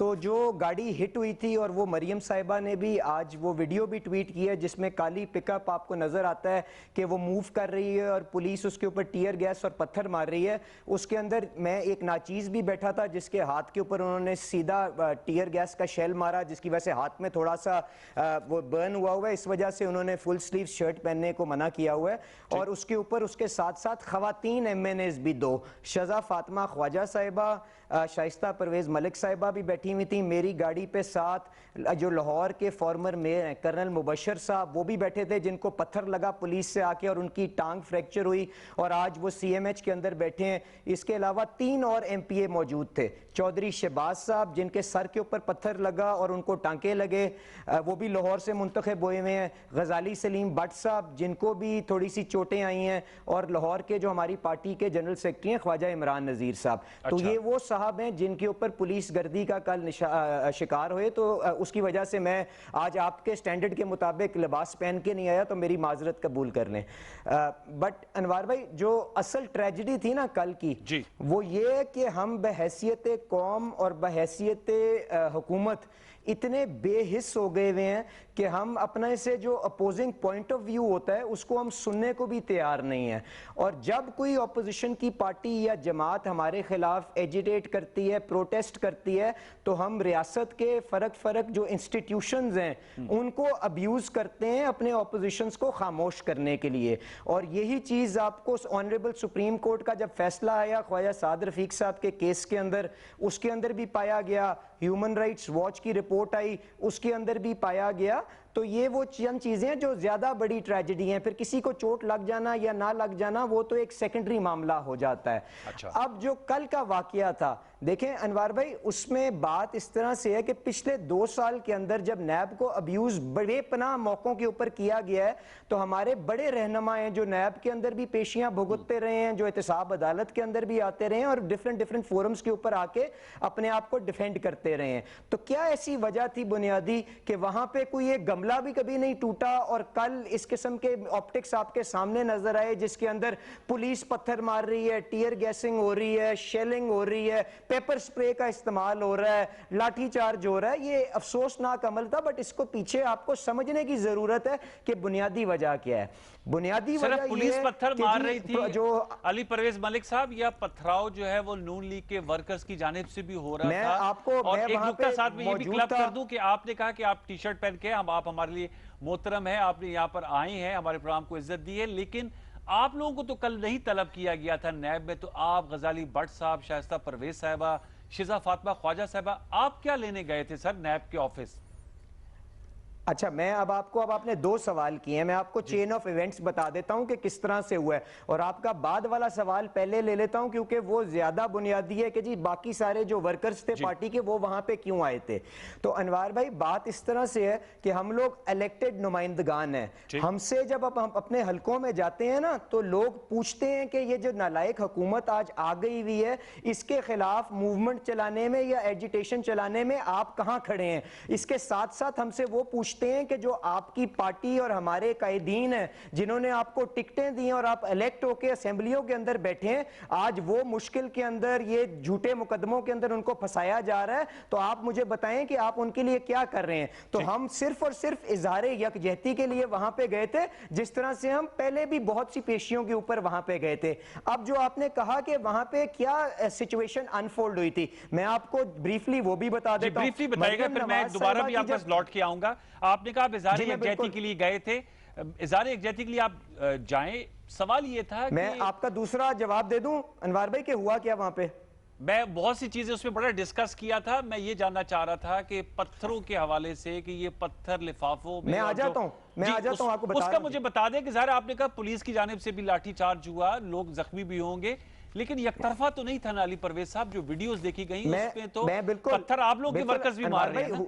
تو جو گاڑی ہٹ ہوئی تھی اور وہ مریم صاحبہ نے بھی آج وہ ویڈیو بھی ٹویٹ کی ہے جس میں کالی پک اپ آپ کو نظر آتا ہے کہ وہ موو کر رہی ہے اور پولیس اس کے اوپر ٹیئر گیس اور پتھر مار رہی ہے. اس کے اندر میں ایک ناچیز بھی بیٹھا تھا جس کے ہاتھ کے اوپر انہوں نے سیدھا ٹیئر گیس کا شیل مارا جس کی وجہ سے ہاتھ میں تھوڑا سا وہ برن ہوا ہے. اس وجہ سے انہوں نے فل سلیو شرٹ پہننے کو منع کیا ہوا ہے. اور اس کے اوپر اس کے ساتھ ساتھ خواتین ایم این ایز بھی 2 شزا فاطمہ خواجہ صاحبہ, شائستہ پرویز ملک صاحبہ بھی بیٹھی ہوئی تھیں. میری گاڑی پہ ساتھ جو لاہور کے فارمر میئر ہیں کرنل مبشر صاحب وہ بھی بیٹھے تھے جن کو پتھر لگا پولیس سے آ کے اور ان کی ٹانگ فریکچر ہوئی اور آج وہ سی ایم ایچ کے اندر بیٹھے ہیں. اس کے علاوہ 3 اور ایم پی اے موجود تھے. چودھری شہباز صاحب جن کے سر کے اوپر پتھر لگا اور ان کو ٹانکے لگے, وہ بھی لاہور سے منتخب ہوئے ہوئے ہیں. غزالی سلیم بٹ صاحب جن کو بھی تھوڑی سی چوٹیں آئی ہیں, اور لاہور کے جو ہماری پارٹی کے جنرل سیکرٹری ہیں خواجہ عمران نذیر صاحب. تو یہ وہ صاحب ہیں جن کے اوپر پولیس گردی کا کل شکار ہوئے. تو اس کی وجہ سے میں آج آپ کے سٹینڈرڈ کے مطابق لباس پہن کے نہیں آیا, تو میری معذرت قبول کر لیں. بٹ انوار بھائی جو اصل ٹریجڈی تھی نا کل کی وہ یہ کہ ہم بحیثیت قوم اور بحیثیت حکومت اتنے بے حس ہو گئے ہوئے ہیں کہ ہم اپنے سے جو اپوزنگ پوائنٹ آف ویو ہوتا ہے اس کو ہم سننے کو بھی تیار نہیں ہیں. اور جب کوئی اپوزیشن کی پارٹی یا جماعت ہمارے خلاف ایجیٹیٹ کرتی ہے, پروٹیسٹ کرتی ہے, تو ہم ریاست کے فرق جو انسٹیٹیوشنز ہیں ان کو ابیوز کرتے ہیں اپنے اپوزیشنز کو خاموش کرنے کے لیے. اور یہی چیز آپ کو آنریبل سپریم کورٹ کا جب فیصلہ آیا خواجہ سعد رفیق صاحب کے کیس کے اندر, اس کے اندر بھی پایا گیا, ہیومن رائٹس واچ کی رپورٹ آئی اس کے اندر بھی پایا گیا. تو یہ وہ چند چیزیں ہیں جو زیادہ بڑی ٹریجڈی ہیں. پھر کسی کو چوٹ لگ جانا یا نہ لگ جانا وہ تو ایک سیکنڈری معاملہ ہو جاتا ہے. اب جو کل کا واقعہ تھا دیکھیں انوار بھائی, اس میں بات اس طرح سے ہے کہ پچھلے 2 سال کے اندر جب نیب کو ابیوز بڑے پناہ موقعوں کے اوپر کیا گیا ہے تو ہمارے بڑے رہنما ہیں جو نیب کے اندر بھی پیشیاں بھگتتے رہے ہیں, جو احتساب عدالت کے اندر بھی آتے رہے ہیں اور ڈیفرنٹ فورمز کے اوپر آ کے اپنے آپ کو ڈیفینڈ کرتے رہے ہیں. تو کیا ایسی وجہ تھی بنیادی کہ وہاں پہ کوئی ایک گملہ بھی کبھی نہیں ٹوٹا اور کل اس قسم کے آپٹکس آپ کے سامنے نظر آئے جس کے اندر پولیس پتھر مار رہی ہے, ٹیئر گیسنگ ہو رہی ہے, شیلنگ ہو رہی ہے, پیپر سپرے کا استعمال ہو رہا ہے, لاٹھی چارج ہو رہا ہے. یہ افسوسناک عمل تھا, بٹ اس کو پیچھے آپ کو سمجھنے کی ضرورت ہے کہ بنیادی وجہ کیا ہے. بنیادی وجہ یہ ہے پولیس پتھر مار رہی تھی جو علی پرویز ملک صاحب, یا پتھراؤ جو ہے وہ نون لیگ کے ورکرز کی جانب سے بھی ہو رہا میں تھا. آپ کو اور میں ایک وہاں نکتہ پہ ساتھ میں یہ بھی موجود کلب تھا. کر دوں کہ آپ نے کہا کہ آپ ٹی شرٹ پہن کے آپ ہمارے لیے محترم ہیں, آپ نے یہاں پر آئے ہیں, ہمارے پروگرام کو عزت دی ہے, لیکن آپ لوگوں کو تو کل نہیں طلب کیا گیا تھا نیب میں. تو آپ غزالی بٹ صاحب, شائستہ پرویز صاحبہ, شزا فاطمہ خواجہ صاحبہ, آپ کیا لینے گئے تھے سر نیب کے آفس؟ اچھا میں اب آپ نے 2 سوال کیے ہیں, میں آپ کو چین آف ایونٹس بتا دیتا ہوں کہ کس طرح سے ہوا ہے, اور آپ کا بعد والا سوال پہلے لے لیتا ہوں کیونکہ وہ زیادہ بنیادی ہے کہ جی باقی سارے جو ورکرز تھے پارٹی کے وہ وہاں پہ کیوں آئے تھے. تو انوار بھائی بات اس طرح سے ہے کہ ہم لوگ الیکٹڈ نمائندگان ہیں, ہم سے جب ہم اپنے حلقوں میں جاتے ہیں نا تو لوگ پوچھتے ہیں کہ یہ جو نالائق حکومت آج آ گئی ہوئی ہے اس کے خلاف موومنٹ چلانے میں یا ایجیٹیشن چلانے میں آپ کہاں کھڑے ہیں. اس کے ساتھ ساتھ ہم سے وہ پوچھتے ہیں کہ جو آپ کی پارٹی اور ہمارے قائدین ہیں جنہوں نے آپ کو ٹکٹیں دی اور آپ الیکٹ ہو کے اسمبلیوں کے اندر بیٹھے ہیں, آج وہ مشکل کے اندر یہ جھوٹے مقدموں کے اندر ان کو پھنسایا جا رہا ہے, تو آپ مجھے بتائیں کہ آپ ان کے لیے کیا کر رہے ہیں. تو ہم صرف اور صرف اظہار یکجہتی کے لیے وہاں پہ گئے تھے, جس طرح سے ہم پہلے بھی بہت سی پیشیوں کے اوپر وہاں پہ گئے تھے. اب جو آپ نے کہا کہ وہاں پہ کیا سچویشن انفولڈ ہوئی تھی, میں آپ کو بریفلی وہ بھی بتا دیتا ہوں. بریفلی بتائیے گا, پھر میں دوبارہ بھی آپ پاس لوٹ کے آؤں گا. آپ نے کہا آپ اظہار یکجہتی کے لیے گئے تھے, اظہار یکجہتی کے لیے آپ جائیں, سوال یہ تھا کہ میں آپ کا دوسرا جواب دے دوں انوار بھائی کہ ہوا کیا وہاں پہ. میں بہت سی چیزیں اس میں بڑا ڈسکس کیا تھا, میں یہ جاننا چاہ رہا تھا کہ پتھروں کے حوالے سے کہ یہ پتھر لفافوں میں آ جاتا ہوں آپ کو اس کا مجھے بتا دیں کہ ظاہر آپ نے کہا پولیس کی جانب سے بھی لاٹھی چارج ہوا, لوگ زخمی بھی ہوں گے, لیکن یک طرفہ تو نہیں تھا نا علی پرویز صاحب. جو ویڈیوز دیکھی گئیں اس میں تو پتھر آپ لوگ کے ورکرز بھی مار رہے ہیں.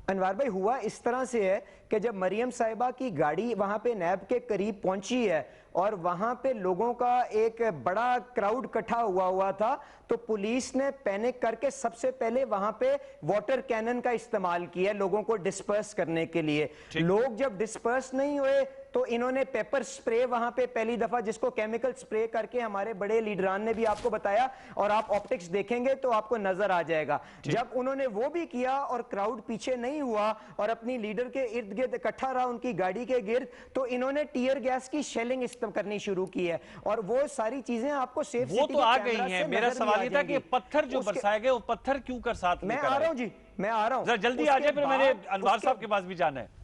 انوار بھائی ہوا اس طرح سے ہے کہ جب مریم صاحبہ کی گاڑی وہاں پہ نیب کے قریب پہنچی ہے اور وہاں پہ لوگوں کا ایک بڑا کراؤڈ کٹھا ہوا تھا, تو پولیس نے پینک کر کے سب سے پہلے وہاں پہ واٹر کینن کا استعمال کیا لوگوں کو ڈسپرس کرنے کے لیے. لوگ جب ڈسپرس نہیں ہوئے تو انہوں نے پیپر سپرے وہاں پہ پہلی دفعہ جس کو کیمیکل سپرے کر کے ہمارے بڑے لیڈران نے بھی آپ کو بتایا اور آپ آپٹکس دیکھیں گے تو آپ کو نظر آ جائے گا. جب انہوں نے وہ بھی کیا اور کراؤڈ پیچھے نہیں ہوا اور اپنی لیڈر کے ارد گرد اکٹھا رہا ان کی گاڑی کے گرد, تو انہوں نے ٹیئر گیس کی شیلنگ استعمال کرنی شروع کی ہے اور وہ ساری چیزیں آپ کو سیف وہ سٹی تو کے آ کیمرہ گئی ہیں. سے میرا نظر بھی سوال آ یہ تھا جائیں کہ گی. پتھر جو برسائے گئے وہ پتھر کیوں کر ساتھ لے میں کر آ آئے؟ رہا ہوں جی, میں آ رہا ہوں. ذرا جلدی آ جائے, پھر میں نے انوار صاحب کے پاس بھی جانا ہے.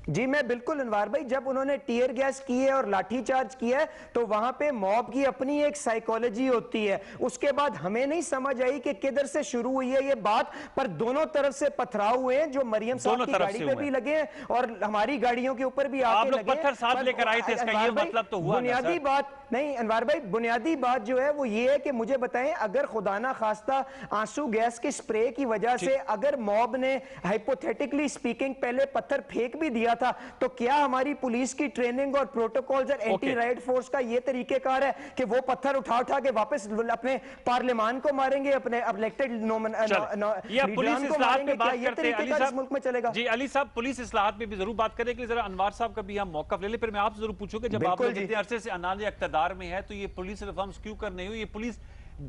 جی میں بالکل انوار بھائی, جب انہوں نے ٹیئر گیس کی ہے اور لاٹھی چارج کیا ہے تو وہاں پہ موب کی اپنی ایک سائیکالوجی ہوتی ہے. اس کے بعد ہمیں نہیں سمجھ آئی کہ کدھر سے شروع ہوئی ہے یہ بات, پر دونوں طرف سے پتھراؤ ہوئے ہیں جو مریم صاحب کی گاڑی پہ بھی لگے ہیں اور ہماری گاڑیوں کے اوپر بھی آ کے لگے ہیں. آپ لوگ پتھر ساتھ لے کر آئے تھے, اس کا یہ مطلب تو ہوا نا سر. بنیادی بات نہیں انوار بھائی, بنیادی بات جو ہے وہ یہ ہے کہ مجھے بتائیں اگر خدا نہ خواستہ آنسو گیس کے سپرے کی وجہ سے اگر موب نے ہائپوتھیٹکلی سپیکنگ پہلے پتھر پھینک بھی دیا تھا تو کیا ہماری پولیس کی ٹریننگ اور پروٹوکولز اور اینٹی رائٹ فورس کا یہ طریقہ کار ہے کہ وہ پتھر اٹھا کے واپس اپنے پارلیمان کو ماریں گے, اپنے الیکٹڈ لیڈران کو ماریں گے؟ کیا یہ طریقہ کار اس ملک میں چلے گا؟ جی علی صاحب, پولیس اصلاحات میں بھی ضرور بات کریں, کہ ذرا انوار صاحب کا بھی ہم موقف لے لیں. پھر میں آپ سے ضرور پوچھوں کہ جب آپ لوگ اتنے عرصے سے اناج اقتدار میں ہے تو یہ پولیس ریفارمز کیوں کر نہیں ہوئی؟ یہ پولیس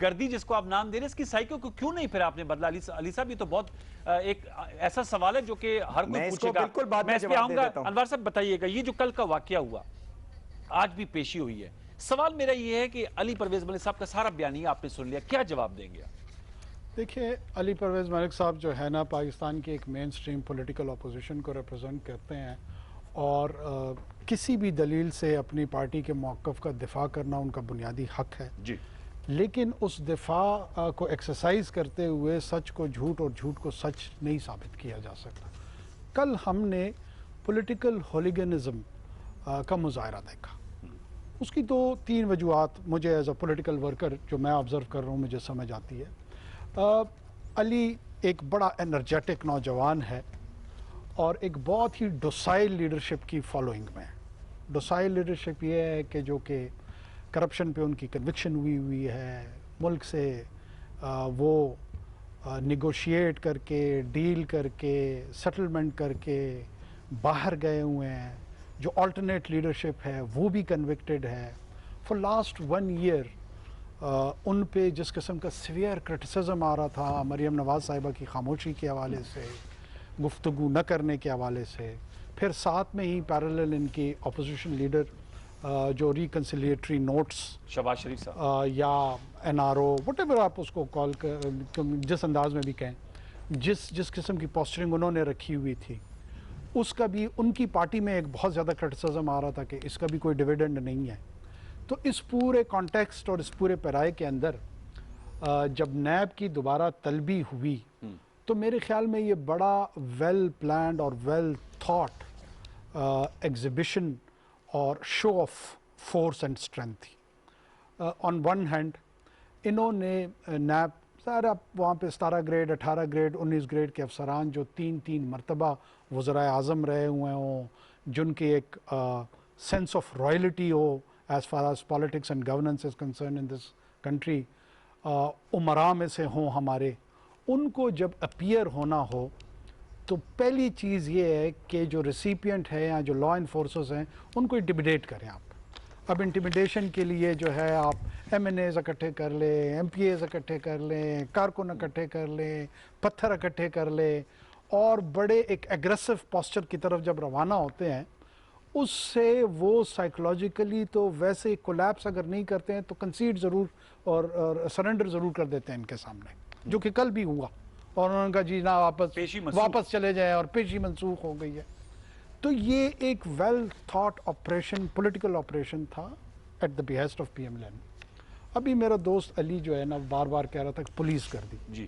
گردی جس کو آپ نام دے رہے ہیں, اس کی سائیکل کو کیوں نہیں پھر آپ نے بدلا؟ علی صاحب یہ تو بہت ایک ایسا سوال ہے جو کہ ہر کوئی پوچھے گا. میں اس پہ آؤں گا. انوار صاحب بتائیے گا, یہ جو کل کا واقعہ ہوا, آج بھی پیشی ہوئی ہے, سوال میرا یہ ہے کہ علی پرویز ملک صاحب کا سارا بیانیہ آپ نے سن لیا, کیا جواب دیں گے؟ دیکھیے, علی پرویز ملک صاحب جو ہے نا پاکستان کی ایک مین سٹریم پولیٹیکل اپوزیشن کو ریپرزینٹ کرتے ہیں اور کسی بھی دلیل سے اپنی پارٹی کے موقف کا دفاع کرنا ان کا بنیادی حق ہے. جی, لیکن اس دفاع کو ایکسرسائز کرتے ہوئے سچ کو جھوٹ اور جھوٹ کو سچ نہیں ثابت کیا جا سکتا. کل ہم نے پولیٹیکل ہولیگنزم کا مظاہرہ دیکھا. اس کی 2-3 وجوہات مجھے ایز اے پولیٹیکل ورکر جو میں آبزرو کر رہا ہوں مجھے سمجھ آتی ہے. علی ایک بڑا انرجیٹک نوجوان ہے اور ایک بہت ہی ڈوسائل لیڈرشپ کی فالوئنگ میں ہے. ڈوسائل لیڈرشپ یہ ہے کہ جو کہ کرپشن پہ ان کی کنوکشن ہوئی ہے, ملک سے وہ نیگوشیٹ کر کے, ڈیل کر کے, سیٹلمنٹ کر کے باہر گئے ہوئے ہیں. جو آلٹرنیٹ لیڈرشپ ہے وہ بھی کنوکٹڈ ہے. فار لاسٹ 1 ایئر ان پہ جس قسم کا سیویئر کرٹیسزم آ رہا تھا مریم نواز صاحبہ کی خاموشی کے حوالے سے, گفتگو نہ کرنے کے حوالے سے, پھر ساتھ میں ہی پیرالل ان کی اپوزیشن لیڈر جو ریکنسیلیٹری نوٹس شہباز شریف صاحب یا N R O whatever آپ اس کو کال جس انداز میں بھی کہیں, جس قسم کی پوسچرنگ انہوں نے رکھی ہوئی تھی, اس کا بھی ان کی پارٹی میں ایک بہت زیادہ کرٹیسزم آ رہا تھا کہ اس کا بھی کوئی ڈیویڈنڈ نہیں ہے. تو اس پورے کانٹیکسٹ اور اس پورے پیرائے کے اندر جب نیب کی دوبارہ طلبی ہوئی تو میرے خیال میں یہ بڑا ویل پلانڈ اور ویل تھاٹ ایگزیبیشن اور شو آف فورس اینڈ اسٹرینتھ تھی. آن ون ہینڈ انہوں نے نیب سارا وہاں پہ 17 گریڈ 18 گریڈ 19 گریڈ کے افسران جو 3 مرتبہ وزرائے اعظم رہے ہوئے ہوں, جن کی ایک سینس آف رائلٹی ہو as far as politics and governance is concerned in this country, عمراء میں سے ہوں ہمارے, ان کو جب اپیئر ہونا ہو تو پہلی چیز یہ ہے کہ جو ریسیپینٹ ہے یا جو لا انفورسرز ہیں ان کو انٹیمیڈیٹ کریں آپ. اب انٹیمیڈیشن کے لیے جو ہے آپ ایم این ایز اکٹھے کر لیں, ایم پی ایز اکٹھے کر لیں, کارکن اکٹھے کر لیں, پتھر اکٹھے کر لیں, اور بڑے ایک ایگریسو پوسچر کی طرف جب روانہ ہوتے ہیں اس سے وہ سائیکولوجیکلی تو ویسے کولیپس اگر نہیں کرتے ہیں تو کنسیڈ ضرور اور سرنڈر ضرور کر دیتے ہیں ان کے سامنے, جو کہ کل بھی ہوا اور انہوں نے کہا جی نا واپس چلے جائیں اور پیشی منسوخ ہو گئی ہے. تو یہ ایک well thought operation political operation تھا at the behest of P M L N. ابھی میرا دوست علی جو ہے نا بار بار کہہ رہا تھا کہ پولیس کر دی. جی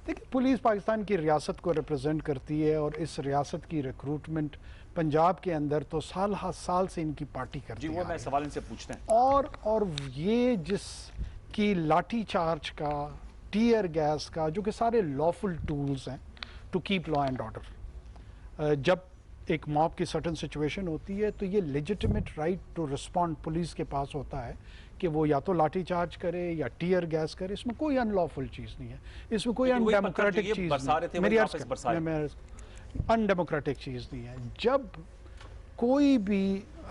دیکھیں, پولیس پاکستان کی ریاست کو ریپرزینٹ کرتی ہے اور اس ریاست کی ریکروٹمنٹ پنجاب کے اندر تو سال ہر سال سے ان کی پارٹی کرتی ہے. جی وہ میں سوال ان سے پوچھتے ہیں. اور یہ جس کی لاٹھی چارج کا, ٹیئر گیس کا, جو کہ سارے لافل ٹولز ہیں to keep law and order, جب ایک موب کی سرٹن سچویشن ہوتی ہے تو یہ legitimate right to respond police کے پاس ہوتا ہے کہ وہ یا تو لاٹھی چارج کرے یا ٹیئر گیس کرے. اس میں کوئی ان لافل چیز نہیں ہے, اس میں کوئی ان ڈیموکریٹک چیز ان ڈیموکریٹک چیز نہیں ہے. جب کوئی بھی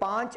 5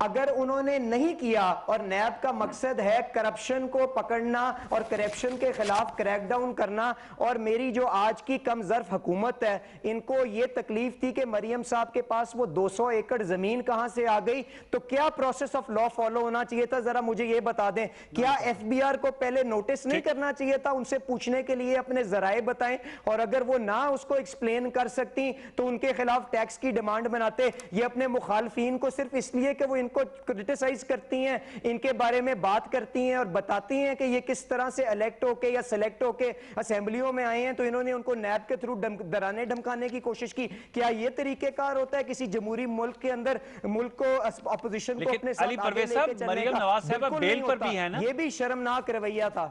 اگر انہوں نے نہیں کیا اور نیب کا مقصد ہے کرپشن کو پکڑنا اور کرپشن کے خلاف کریک ڈاؤن کرنا، اور میری جو آج کی کم ظرف حکومت ہے ان کو یہ تکلیف تھی کہ مریم صاحب کے پاس وہ 200 ایکڑ زمین کہاں سے آ گئی، تو کیا پروسیس آف لا فالو ہونا چاہیے تھا؟ ذرا مجھے یہ بتا دیں، کیا ایف بی آر کو پہلے نوٹس نہیں کرنا چاہیے تھا؟ ان سے پوچھنے کے لیے اپنے ذرائع بتائیں، اور اگر وہ نہ اس کو ایکسپلین کر سکتی تو ان کے خلاف ٹیکس کی ڈیمانڈ بناتے۔ یہ اپنے مخالفین کو صرف اس لیے کہ وہ ان کو کرٹیسائز کرتی ہیں، ان کے بارے میں بات کرتی ہیں اور بتاتی ہیں کہ یہ کس طرح سے الیکٹ ہو کے یا سلیکٹ ہو کے اسمبلیوں میں آئے ہیں، تو انہوں نے ان کو نیب کے تھرو ڈرانے دھمکانے کی کوشش کی۔ کیا یہ طریقہ کار ہوتا ہے کسی جمہوری ملک کے اندر ملک کو اپوزیشن کو اپنے ساتھ علی آگے پرویز لے صاحب، کے چلنے مریم کا؟ نواز صاحبہ بالکل بیل نہیں پر ہوتا۔ بھی ہے نا؟ یہ بھی شرمناک رویہ تھا۔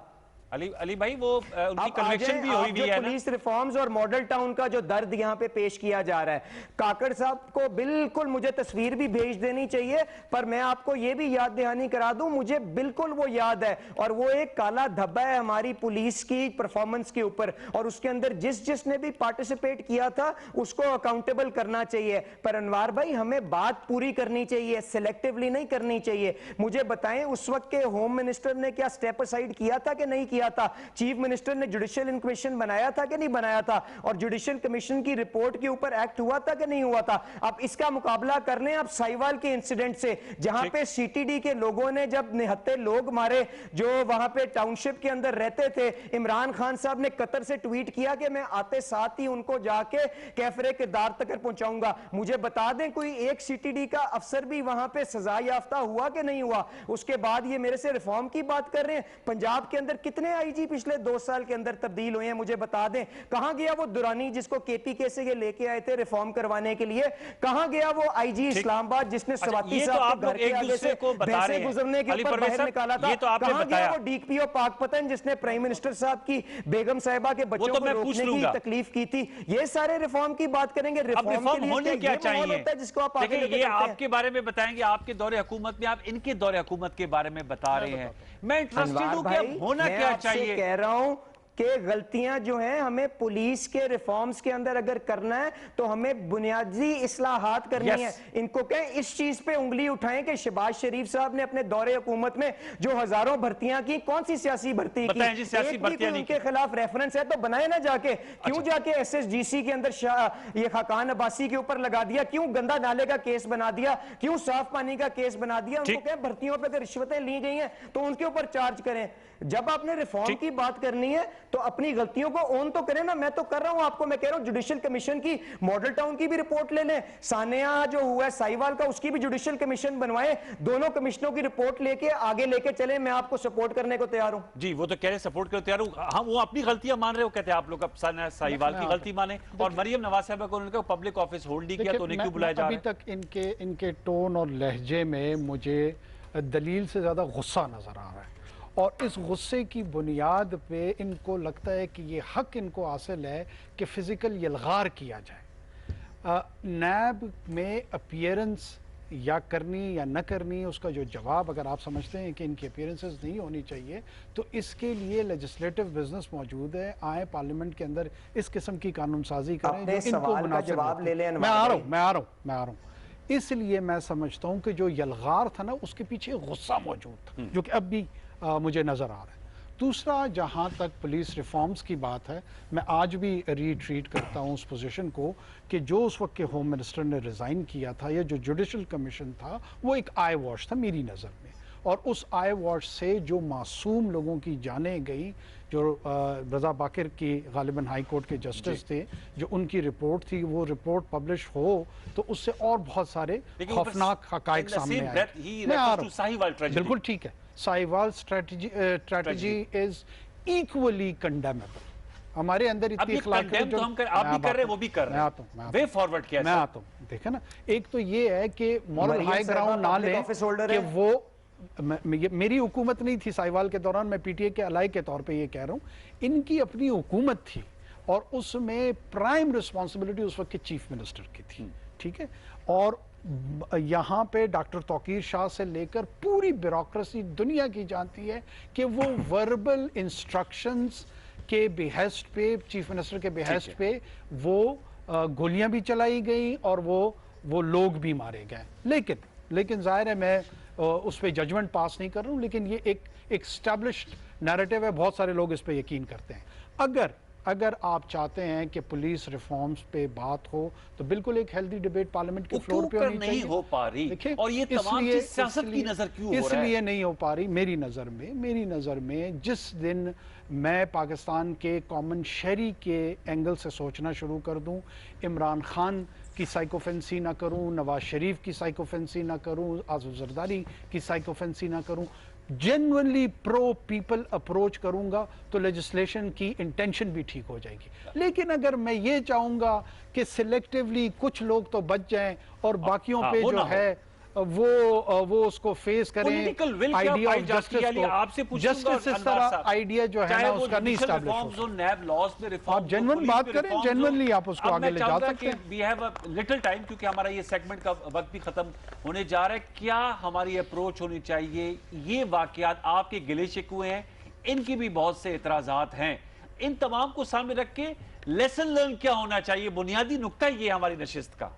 علی بھائی وہ ان کی اب کنویکشن بھی ہوئی بھی ہے نا؟ پولیس ریفارمز اور ماڈل ٹاؤن کا جو درد یہاں پہ پیش کیا جا رہا ہے، کاکڑ صاحب کو بالکل مجھے تصویر بھی بھیج دینی چاہیے، پر میں آپ کو یہ بھی یاد دہانی کرا دوں، مجھے بالکل وہ یاد ہے، اور وہ ایک کالا دھبا ہے ہماری پولیس کی پرفارمنس کے اوپر، اور اس کے اندر جس نے بھی پارٹیسپیٹ کیا تھا اس کو اکاؤنٹیبل کرنا چاہیے۔ پر انوار بھائی ہمیں بات پوری کرنی چاہیے، سیلیکٹیولی نہیں کرنی چاہیے۔ مجھے بتائیں اس وقت کے ہوم منسٹر نے کیا سٹیپ اسائیڈ کیا تھا کہ نہیں کیا تھا؟ چیف منسٹر نے جوڈیشل انکویشن بنایا تھا کہ نہیں بنایا تھا؟ اور جوڈیشل کمیشن کی رپورٹ کے اوپر ایکٹ ہوا تھا کہ نہیں ہوا تھا؟ اب اس کا مقابلہ کر لیں آپ سائیوال کے انسیڈنٹ سے، جہاں پہ سی ٹی ڈی کے لوگوں نے جب نہتے لوگ مارے جو وہاں پہ ٹاؤن شپ کے اندر رہتے تھے، عمران خان صاحب نے قطر سے ٹویٹ کیا کہ میں آتے ساتھ ہی ان کو جا کے کیفرے کے دار تک پہنچاؤں گا۔ مجھے بتا دیں کوئی ایک سی ٹی ڈی کا افسر بھی وہاں پہ سزا یافتہ ہوا کہ نہیں ہوا؟ اس کے بعد یہ میرے سے ریفارم کی بات کر رہے ہیں۔ پنجاب کے اندر کتنے آئی جی پچھلے 2 سال کے اندر تبدیل ہوئے ہیں؟ مجھے بتا دیں کہاں گیا وہ دورانی جس کو کے پی کے سے یہ لے کے آئے تھے ریفارم کروانے کے لیے؟ کہاں گیا وہ آئی جی اسلام آباد جس نے سواتی صاحب کے گھر کے آگے سے بھینسے گزرنے کے اوپر باہر نکالا تھا؟ کہاں گیا وہ ڈی پی او پاک پتن جس نے پرائم منسٹر صاحب کی بیگم صاحبہ کے بچوں کو روکنے کی تکلیف کی تھی؟ یہ سارے ریفارم کی بات کریں گے۔ ریفارم کے لیے کیا چاہیے جس کو آپ آگے لے کے چلتے ہیں؟ آپ کے بارے میں بتائیں گے، آپ کے دور حکومت میں، آپ ان کے دور حکومت کے بارے میں بتا رہے ہیں۔ میں انٹرسٹڈ ہوں کہ اب ہونا کیا چاہیے؟ میں کہہ رہا ہوں کہ غلطیاں جو ہیں ہمیں پولیس کے ریفارمز کے اندر اگر کرنا ہے تو ہمیں بنیادی اصلاحات کرنی ہے۔ ان کو کہیں اس چیز پہ انگلی اٹھائیں کہ شہباز شریف صاحب نے اپنے دور حکومت میں جو ہزاروں بھرتیاں کی، کون سی سیاسی بھرتی کی؟ ایک بھی کوئی ان کے خلاف ریفرنس ہے تو بنائے نہ جا کے۔ کیوں جا کے ایس ایس جی سی کے اندر یہ خاقان عباسی کے اوپر لگا دیا؟ کیوں گندا نالے کا کیس بنا دیا؟ کیوں صاف پانی کا کیس بنا دیا؟ ان کو کہیں بھرتیوں پہ اگر رشوتیں لی گئی ہیں تو ان کے اوپر چارج کریں۔ جب آپ نے ریفارم کی بات کرنی ہے تو اپنی غلطیوں کو اون تو کریں نا۔ میں تو کر رہا ہوں، آپ کو میں کہہ رہا ہوں جوڈیشل کمیشن کی ماڈل ٹاؤن کی بھی رپورٹ لے لیں، ثانیہ جو ہوا ہے سائیوال کا اس کی بھی جوڈیشل کمیشن بنوائیں، دونوں کمیشنوں کی رپورٹ لے کے آگے لے کے چلیں۔ میں آپ کو سپورٹ کرنے کو تیار ہوں۔ جی وہ تو کہہ رہے سپورٹ کرنے کو تیار ہوں، ہم وہ اپنی غلطیاں مان رہے ہو، کہتے ہیں آپ لوگ اب ثانیہ سائیوال کی غلطی مانیں، اور مریم نواز صاحبہ کو انہوں نے کہا پبلک آفس ہولڈ نہیں کیا تو انہیں کیوں بلایا جا رہا ہے؟ ابھی تک ان کے ٹون اور لہجے میں مجھے دلیل سے زیادہ غصہ نظر آ رہا ہے، اور اس غصے کی بنیاد پہ ان کو لگتا ہے کہ یہ حق ان کو حاصل ہے کہ فزیکل یلغار کیا جائے۔ نیب میں اپیئرنس یا کرنی یا نہ کرنی، اس کا جو جواب اگر آپ سمجھتے ہیں کہ ان کی اپیئرنسز نہیں ہونی چاہیے تو اس کے لیے لیجسلیٹو بزنس موجود ہے۔ آئیں پارلیمنٹ کے اندر اس قسم کی قانون سازی کریں جو ان کو مناسب ہے۔ میں آ رہا ہوں۔ اس لیے میں سمجھتا ہوں کہ جو یلغار تھا نا اس کے پیچھے غصہ موجود تھا جو کہ اب بھی مجھے نظر آ رہا ہے۔ دوسرا، جہاں تک پولیس ریفارمز کی بات ہے، میں آج بھی ریٹریٹ کرتا ہوں اس پوزیشن کو کہ جو اس وقت کے ہوم منسٹر نے ریزائن کیا تھا یا جو جوڈیشل کمیشن تھا وہ ایک آئی واش تھا میری نظر میں، اور اس آئی واش سے جو معصوم لوگوں کی جانیں گئی، جو رضا باقر کی غالباً ہائی کورٹ کے جسٹس تھے، جو ان کی رپورٹ تھی، وہ رپورٹ پبلش ہو تو اس سے اور بہت سارے خوفناک حقائق سامنے آئے۔ میں آ رہا ہوں، بالکل ٹھیک ہے، سائیوال اسٹریٹجی از ایکولی کنڈیمیبل۔ ہمارے اندر اتنی اخلاقیات آپ بھی کر رہے ہیں، وہ بھی کر رہے ہیں، وے فارورڈ کیا ہے؟ میں آتا ہوں، دیکھیں نا، ایک تو یہ ہے کہ مورل ہائی گراؤنڈ نہ لیں کہ وہ میری حکومت نہیں تھی سائیوال کے دوران، میں پی ٹی اے کے الائی کے طور پہ یہ کہہ رہا ہوں، ان کی اپنی حکومت تھی اور اس میں پرائم رسپانسبلٹی اس وقت کے چیف منسٹر کی تھی، ٹھیک ہے، اور یہاں پہ ڈاکٹر توقیر شاہ سے لے کر پوری بیوروکریسی دنیا کی جانتی ہے کہ وہ وربل انسٹرکشنز کے بیہسٹ پہ، چیف منسٹر کے بیہسٹ پہ وہ گولیاں بھی چلائی گئیں اور وہ لوگ بھی مارے گئے۔ لیکن لیکن ظاہر ہے میں اس پہ ججمنٹ پاس نہیں کر رہا ہوں، لیکن یہ ایک اسٹیبلشڈ نیریٹو ہے، بہت سارے لوگ اس پہ یقین کرتے ہیں۔ اگر آپ چاہتے ہیں کہ پولیس ریفارمز پہ بات ہو تو بالکل ایک ہیلدی ڈیبیٹ پارلیمنٹ کے فلور پہ ہونی چاہیے۔ نہیں ہو پا رہی، اور یہ تمام چیز سیاست کی نظر کیوں ہو رہا ہے؟ اس لیے نہیں ہو پا رہی میری نظر میں جس دن میں پاکستان کے کامن شہری کے اینگل سے سوچنا شروع کر دوں، عمران خان کی سائیکوفینسی نہ کروں، نواز شریف کی سائیکوفینسی نہ کروں، آصف زرداری کی سائیکوفینسی نہ کروں، جنونلی پرو پیپل اپروچ کروں گا تو لیجسلیشن کی انٹینشن بھی ٹھیک ہو جائے گی۔ لیکن اگر میں یہ چاہوں گا کہ سلیکٹیولی کچھ لوگ تو بچ جائیں اور باقیوں پہ جو ہے وہ اس کو فیس کریں، آئیڈیا آف جسٹس کو، جسٹس اس طرح آئیڈیا جو ہے نا اس کا نہیں اسٹیبلش ہوتا۔ آپ جنون بات کریں، جنونلی آپ اس کو آگے لے جا سکتے ہیں۔ We have a little time, کیونکہ ہمارا یہ سیگمنٹ کا وقت بھی ختم ہونے جا رہا ہے۔ کیا ہماری اپروچ ہونی چاہیے؟ یہ واقعات آپ کے گلے شکوے ہیں، ان کی بھی بہت سے اعتراضات ہیں، ان تمام کو سامنے رکھ کے لیسن لرن کیا ہونا چاہیے؟ بنیادی نقطہ یہ ہماری نشست کا۔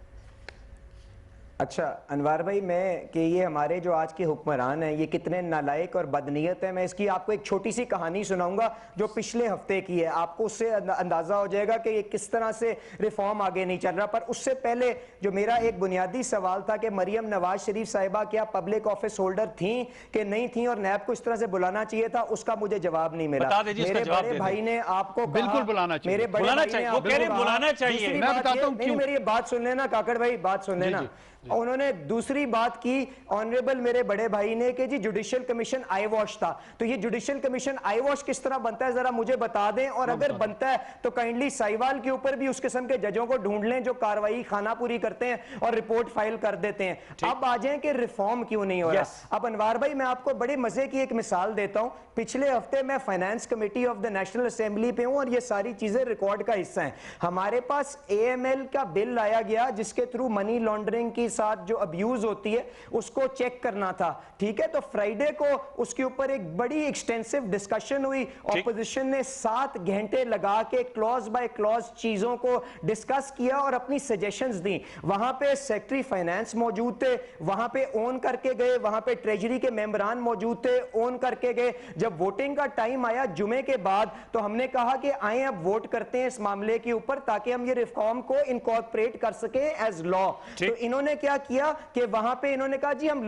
اچھا انوار بھائی، میں کہ یہ ہمارے جو آج کے حکمران ہیں یہ کتنے نالائق اور بدنیت ہیں، میں اس کی آپ کو ایک چھوٹی سی کہانی سناؤں گا جو پچھلے ہفتے کی ہے، آپ کو اس سے اندازہ ہو جائے گا کہ یہ کس طرح سے ریفارم آگے نہیں چل رہا۔ پر اس سے پہلے جو میرا ایک بنیادی سوال تھا کہ مریم نواز شریف صاحبہ کیا پبلک آفس ہولڈر تھیں کہ نہیں تھیں، اور نیب کو اس طرح سے بلانا چاہیے تھا، اس کا مجھے جواب نہیں ملا۔ میرے بڑے بھائی نے آپ کو بالکل بلانا چاہیے، میرے بڑے بھائی نے آپ کو بلانا چاہیے۔ میں بتاتا ہوں کیوں۔ میری بات سن لینا کاکڑ بھائی، بات سن لینا۔ انہوں نے دوسری بات کی آنریبل میرے بڑے بھائی نے کہ جی جوڈیشل کمیشن آئی واش تھا، تو یہ جوڈیشل کمیشن آئی واش کس طرح بنتا ہے ذرا مجھے بتا دیں، اور اگر بنتا ہے تو کائنڈلی سائیوال کے اوپر بھی اس قسم کے ججوں کو ڈھونڈ لیں جو کاروائی خانہ پوری کرتے ہیں اور رپورٹ فائل کر دیتے ہیں۔ اب آ جائیں کہ ریفارم کیوں نہیں ہو رہا۔ اب انوار بھائی میں آپ کو بڑے مزے کی ایک مثال دیتا ہوں، پچھلے ہفتے میں finance committee of the national assembly پہ ہوں اور یہ ساری چیزیں ریکارڈ کا حصہ ہیں۔ ہمارے پاس اے ایم ایل کا بل لایا گیا جس کے تھرو منی لانڈرنگ کی ساتھ جو ابیوز ہوتی ہے اس کو چیک کرنا تھا، ٹھیک ہے؟ تو فرائیڈے کو اس کے اوپر ایک بڑی ایکسٹینسو ڈسکشن ہوئی، اپوزیشن نے 7 گھنٹے لگا کے کلوز بائی کلوز چیزوں کو ڈسکس کیا اور اپنی سجیشنز دیں۔ وہاں پہ سیکٹری فائنانس موجود تھے، وہاں پہ اون کر کے گئے، وہاں پہ ٹریجری کے ممبران موجود تھے، اون کر کے گئے۔ جب ووٹنگ کا ٹائم آیا جمعے کے بعد تو ہم نے کہا کہ آئیں اب ووٹ کرتے ہیں اس معاملے کے اوپر تاکہ ہم یہ ریفارم کو انکارپوریٹ کر سکیں ایز لا۔ تو انہوں نے کیا کیا کہ وہاں پہ انہوں نے کہا جی ہم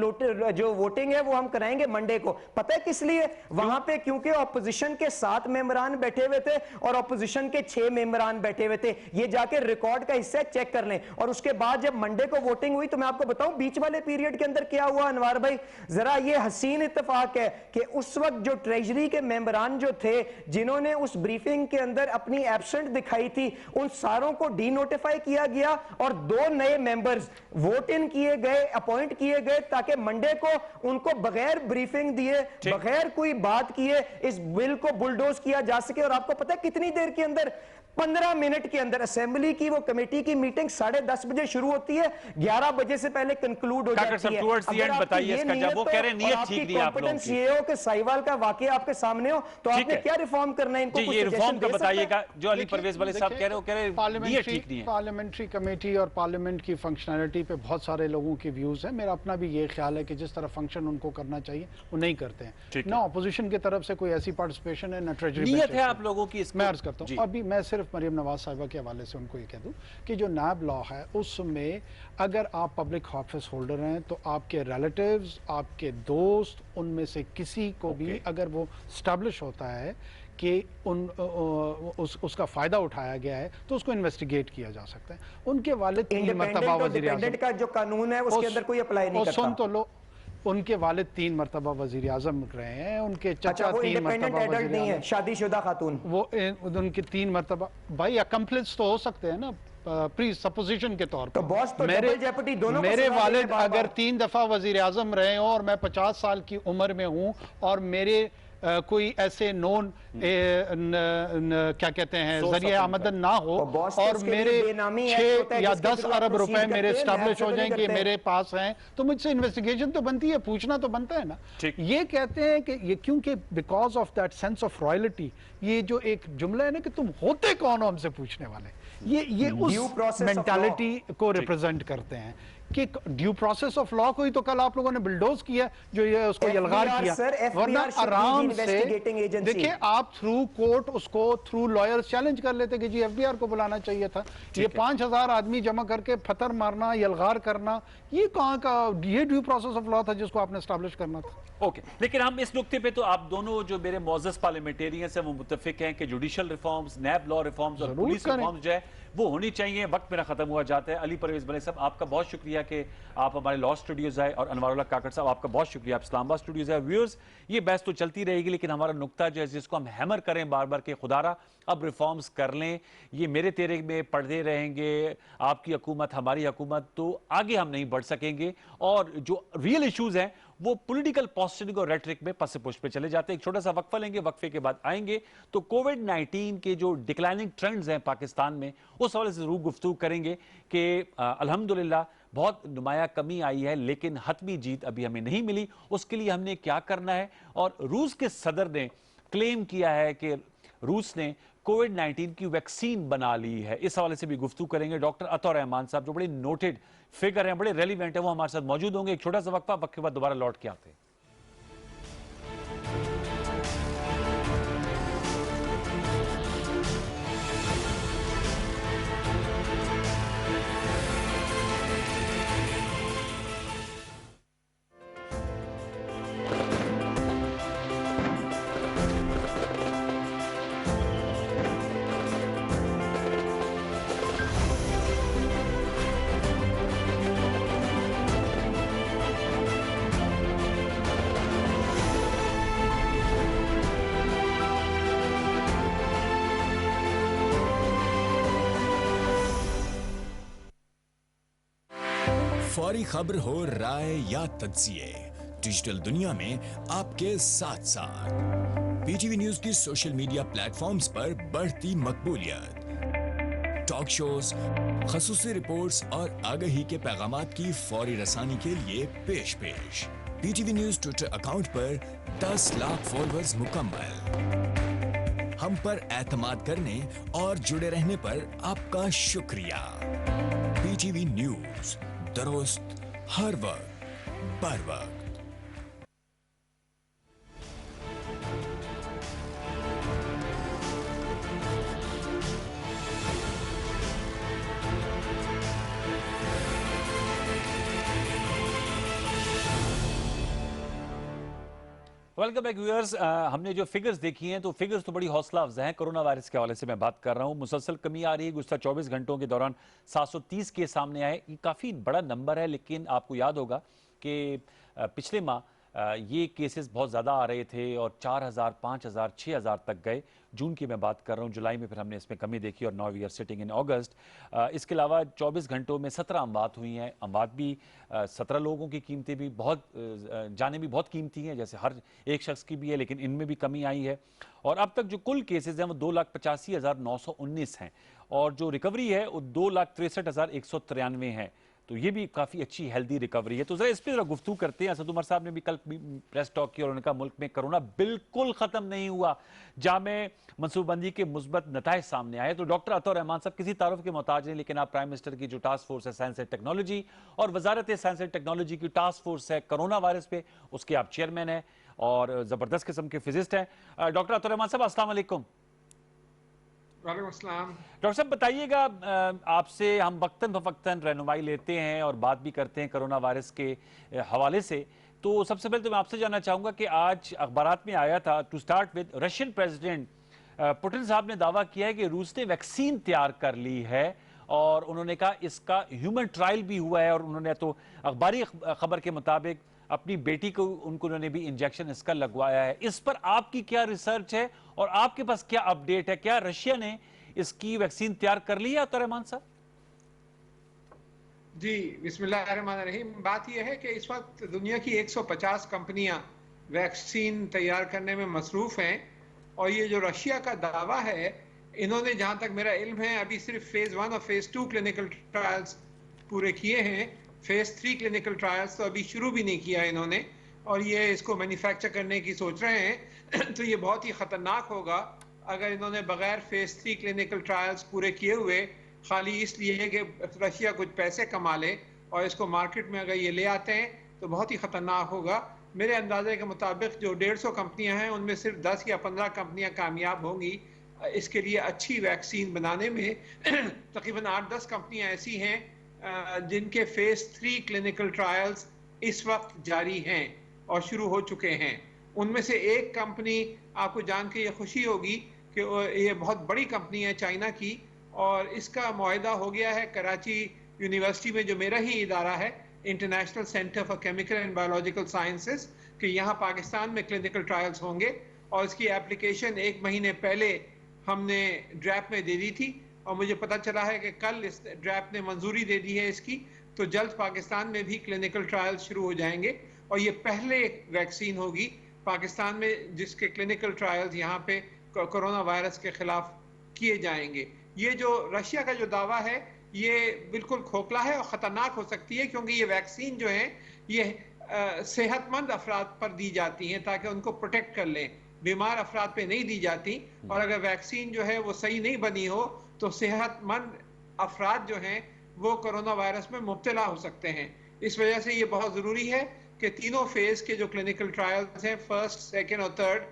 جو ووٹنگ ہے وہ ہم کرائیں گے منڈے کو۔ پتہ ہے کس لیے؟ وہاں پہ کیونکہ اپوزیشن کے 7 ممبران بیٹھے ہوئے تھے اور اپوزیشن کے 6 ممبران بیٹھے ہوئے تھے، یہ جا کے ریکارڈ کا حصہ چیک کر لیں۔ اور اس کے بعد جب منڈے کو ووٹنگ ہوئی تو میں آپ کو بتاؤں بیچ والے پیریڈ کے اندر کیا ہوا انوار بھائی، ذرا یہ حسین اتفاق ہے کہ اس وقت جو ٹریجری کے ممبران جو تھے جنہوں نے اس بریفنگ کے اندر اپنی ایبسنٹ دکھائی تھی ان ساروں کو ڈی نوٹیفائی کیا گیا اور 2 نئے ممبرز ووٹ ان کیے گئے، اپوائنٹ کیے گئے تاکہ منڈے کو ان کو بغیر بریفنگ دیے، بغیر کوئی بات کیے اس بل کو بلڈوز کیا جا سکے۔ اور آپ کو پتہ ہے کتنی دیر کے اندر؟ 15 منٹ کے اندر اسمبلی کی وہ کمیٹی کی میٹنگ 10:30 بجے شروع ہوتی ہے، 11 بجے سے پہلے کنکلوڈ ہو جاتی ہے۔ اگر آپ کی یہ نیت ہو اور آپ کی کمپٹنس یہ ہو کہ سائیوال کا واقعہ آپ کے سامنے ہو تو آپ نے کیا ریفارم کرنا ہے؟ ان کو کچھ ریفارم کا بتائیے گا جو علی پرویز والے صاحب کہہ رہے ہو، کہہ رہے ہیں ٹھیک نہیں ہے۔ پارلیمنٹری کمیٹی اور پارلیمنٹ کی فنکشنالٹی پہ بہت سارے لوگوں کے ویوز ہیں، میرا اپنا بھی یہ خیال ہے کہ جس طرح فنکشن ان کو کرنا چاہیے وہ نہیں کرتے ہیں، نہ اپوزیشن کی طرف سے کوئی ایسی پارٹیسپیشن ہے نہ ٹریجری نیت ہے آپ لوگوں کی۔ میں عرض کرتا ہوں ابھی میں صرف مریم نواز صاحبہ کے حوالے سے ان کو یہ کہہ دوں کہ جو نیب لا ہے اس میں اگر آپ پبلک آفس ہولڈر ہیں تو آپ کے ریلیٹیوز، آپ کے دوست، ان میں سے کسی کو بھی اگر وہ اسٹیبلش ہوتا ہے کہ اس کا فائدہ اٹھایا گیا ہے تو اس کو انویسٹیگیٹ کیا جا سکتا ہے۔ ان کے والد 3 مرتبہ وزیر اعظم کا جو قانون ہے اس کے اندر کوئی اپلائی نہیں کرتا۔ سن تو لو، ان کے والد 3 مرتبہ وزیر اعظم رہے ہیں، ان کے چچا 3 مرتبہ وزیر اعظم، شادی شدہ خاتون، وہ ان کے 3 مرتبہ بھائی اکمپلس تو ہو سکتے ہیں نا پری سپوزیشن کے طور پر۔ میرے والد اگر 3 دفعہ وزیر اعظم رہے ہوں اور میں 50 سال کی عمر میں ہوں اور میرے کوئی ایسے نون کیا کہتے ہیں ذریعہ آمدن نہ ہو اور میرے 6 یا 10 ارب روپے میرے اسٹیبلش ہو جائیں کہ میرے پاس ہیں تو مجھ سے انویسٹیگیشن تو بنتی ہے، پوچھنا تو بنتا ہے نا۔ یہ کہتے ہیں کہ یہ کیونکہ because of that sense of royalty, یہ جو ایک جملہ ہے نا کہ تم ہوتے کون ہو ہم سے پوچھنے والے، یہ اس مینٹالٹی کو ریپرزینٹ کرتے ہیں کہ ڈیو پروسیس آف لا کو ہی تو کل آپ لوگوں نے بلڈوز کیا جو یہ اس کو یلغار کیا, ورنہ آرام سے دیکھیں آپ تھرو کورٹ اس کو تھرو لائرز چیلنج کر لیتے کہ جی ایف بی آر کو بلانا چاہیے تھا. یہ 5000 آدمی جمع کر کے پتھر مارنا, یلغار کرنا, یہ کہاں کا یہ ڈیو پروسیس آف لا تھا جس کو آپ نے اسٹیبلش کرنا تھا. اوکے, لیکن ہم اس نقطے پہ تو آپ دونوں جو میرے معزز پارلیمنٹیرینز ہیں وہ متفق ہیں کہ جوڈیشل ریفارمز, نیب لا ریفارمز اور پولیس ریفارمز جو ہے وہ ہونی چاہیے. وقت میرا ختم ہوا جاتا ہے. علی پرویز بلے صاحب آپ کا بہت شکریہ کہ آپ ہمارے لا اسٹوڈیوز آئے, اور انوار اللہ کاکڑ صاحب آپ کا بہت شکریہ آپ اسلام آباد اسٹوڈیوز آئے. ویورز, یہ بحث تو چلتی رہے گی, لیکن ہمارا نقطہ جو ہے جس کو ہم ہیمر کریں بار بار کہ خدارہ اب ریفارمز کر لیں, یہ میرے تیرے میں پڑھتے رہیں گے, آپ کی حکومت ہماری حکومت, تو آگے ہم نہیں بڑھ سکیں گے. اور جو ریئل ایشوز ہیں وہ پولیٹیکل پوسچرنگ اور ریٹرک میں پس پش پہ چلے جاتے ہیں. ایک چھوٹا سا وقفہ لیں گے, وقفے کے بعد آئیں گے تو کووڈ-19 کے جو ڈکلائننگ ٹرینڈز ہیں پاکستان میں اس حوالے سے ضرور گفتگو کریں گے کہ الحمدللہ بہت نمایاں کمی آئی ہے, لیکن حتمی جیت ابھی ہمیں نہیں ملی. اس کے لیے ہم نے کیا کرنا ہے, اور روس کے صدر نے کلیم کیا ہے کہ روس نے کووڈ-19 کی ویکسین بنا لی ہے. اس حوالے سے بھی گفتگو کریں گے. ڈاکٹر عطا الرحمان صاحب جو بڑے نوٹڈ فگر ہیں, بڑے ریلیونٹ ہیں, وہ ہمارے ساتھ موجود ہوں گے. ایک چھوٹا سا وقفہ, وقت کے بعد دوبارہ لوٹ کے آتے ہیں. فوری خبر ہو, رائے یا تجزیے, ڈیجیٹل دنیا میں آپ کے ساتھ ساتھ پی ٹی وی نیوز کی سوشل میڈیا پلیٹ فارمز پر بڑھتی مقبولیت, ٹاک شوز, خصوصی رپورٹس اور آگہی کے پیغامات کی فوری رسانی کے لیے پیش P T V news Twitter account پر 10 لاکھ فالوورز مکمل. ہم پر اعتماد کرنے اور جڑے رہنے پر آپ کا شکریہ. پی ٹی وی نیوز, درست ہر وقت بر وقت. Welcome back viewers. ہم نے جو فگرز دیکھی ہیں تو فگرز تو بڑی حوصلہ افزا ہیں. کرونا وائرس کے حوالے سے میں بات کر رہا ہوں. مسلسل کمی آ رہی ہے. گزشتہ 24 گھنٹوں کے دوران 730 کیس سامنے آئے. یہ کافی بڑا نمبر ہے, لیکن آپ کو یاد ہوگا کہ پچھلے ماہ یہ کیسز بہت زیادہ آ رہے تھے اور 4000, 5000, 6000 تک گئے. جون کی میں بات کر رہا ہوں. جولائی میں پھر ہم نے اس میں کمی دیکھی اور now we are sitting in August. اس کے علاوہ 24 گھنٹوں میں 17 اموات ہوئی ہیں. اموات بھی 17 لوگوں کی قیمتیں بھی بہت, جانیں بھی بہت قیمتی ہیں, جیسے ہر ایک شخص کی بھی ہے, لیکن ان میں بھی کمی آئی ہے. اور اب تک جو کل کیسز ہیں وہ 2,85,919 ہیں, اور جو ریکوری ہے وہ 2,63,193 ہیں. تو یہ بھی کافی اچھی ہیلدی ریکوری ہے. تو ذرا اس پہ ذرا گفتگو کرتے ہیں. اسد عمر صاحب نے بھی کل پریس ٹاک کی اور انہوں نے کہا ملک میں کرونا بالکل ختم نہیں ہوا, جامع منصوبہ بندی کے مثبت نتائج سامنے آئے. تو ڈاکٹر عطا الرحمان صاحب کسی تعارف کے محتاج نہیں, لیکن آپ پرائم منسٹر کی جو ٹاسک فورس ہے سائنس اینڈ ٹیکنالوجی, اور وزارت سائنس اینڈ ٹیکنالوجی کی ٹاسک فورس ہے کرونا وائرس پہ, اس کے آپ چیئرمین ہیں اور زبردست قسم کے فزسٹ ہیں. ڈاکٹر عطا الرحمان صاحب السلام علیکم. وعلیکم السلام. ڈاکٹر صاحب بتائیے گا, آپ سے ہم وقتاً فوقتاً رہنمائی لیتے ہیں اور بات بھی کرتے ہیں کرونا وائرس کے حوالے سے. تو سب سے پہلے تو میں آپ سے جاننا چاہوں گا کہ آج اخبارات میں آیا تھا, to start with, Russian president Putin صاحب نے دعویٰ کیا ہے کہ روس نے ویکسین تیار کر لی ہے, اور انہوں نے کہا اس کا ہیومن ٹرائل بھی ہوا ہے, اور انہوں نے تو اخباری خبر کے مطابق اپنی بیٹی کو انہوں نے بھی انجیکشن اس کا لگوایا ہے. اس پر آپ کی کیا ریسرچ ہے اور آپ کے پاس کیا اپڈیٹ ہے؟ کیا رشیا نے اس کی ویکسین تیار کر لی ہے عطا الرحمان صاحب؟ جی بسم اللہ الرحمن الرحیم. بات یہ ہے کہ اس وقت دنیا کی 150 کمپنیاں ویکسین تیار کرنے میں مصروف ہیں, اور یہ جو رشیا کا دعویٰ ہے, انہوں نے جہاں تک میرا علم ہے ابھی صرف فیز 1 اور فیز 2 کلینکل ٹرائلز پورے کیے ہیں. فیز 3 کلینکل ٹرائلز تو ابھی شروع بھی نہیں کیا انہوں نے, اور یہ اس کو مینوفیکچر کرنے کی سوچ رہے ہیں. تو یہ بہت ہی خطرناک ہوگا اگر انہوں نے بغیر فیز 3 کلینکل ٹرائلز پورے کیے ہوئے خالی اس لیے کہ رشیا کچھ پیسے کما لے اور اس کو مارکیٹ میں اگر یہ لے آتے ہیں تو بہت ہی خطرناک ہوگا. میرے اندازے کے مطابق جو 150 کمپنیاں ہیں ان میں صرف 10 یا 15 کمپنیاں کامیاب ہوں گی اس کے لیے اچھی ویکسین بنانے میں. تقریباً 8-10 کمپنیاں ایسی ہیں جن کے فیز 3 کلینکل ٹرائلز اس وقت جاری ہیں اور شروع ہو چکے ہیں. ان میں سے ایک کمپنی آپ کو جان کے یہ خوشی ہوگی کہ یہ بہت بڑی کمپنی ہے چائنا کی, اور اس کا معاہدہ ہو گیا ہے کراچی یونیورسٹی میں جو میرا ہی ادارہ ہے, international centre for chemical and biological sciences, کہ یہاں پاکستان میں کلینکل ٹرائلز ہوں گے. اور اس کی اپلیکیشن 1 مہینے پہلے ہم نے ڈریپ میں دے دی تھی, اور مجھے پتا چلا ہے کہ کل اس ڈریپ نے منظوری دے دی ہے اس کی, تو جلد پاکستان میں بھی کلینکل ٹرائلز شروع ہو جائیں گے. اور یہ پہلے ویکسین ہوگی پاکستان میں جس کے کلینکل ٹرائلز یہاں پہ کورونا وائرس کے خلاف کیے جائیں گے. یہ جو رشیا کا جو دعویٰ ہے یہ بالکل کھوکھلا ہے اور خطرناک ہو سکتی ہے, کیونکہ یہ ویکسین جو ہے یہ صحت مند افراد پر دی جاتی ہیں تاکہ ان کو پروٹیکٹ کر لیں, بیمار افراد پہ نہیں دی جاتی. اور اگر ویکسین جو ہے وہ صحیح نہیں بنی ہو تو صحت مند افراد جو ہیں وہ کورونا وائرس میں مبتلا ہو سکتے ہیں. اس وجہ سے یہ بہت ضروری ہے کہ تینوں فیز کے جو کلینکل ٹرائلز ہیں, فرسٹ, سیکنڈ اور تھرڈ,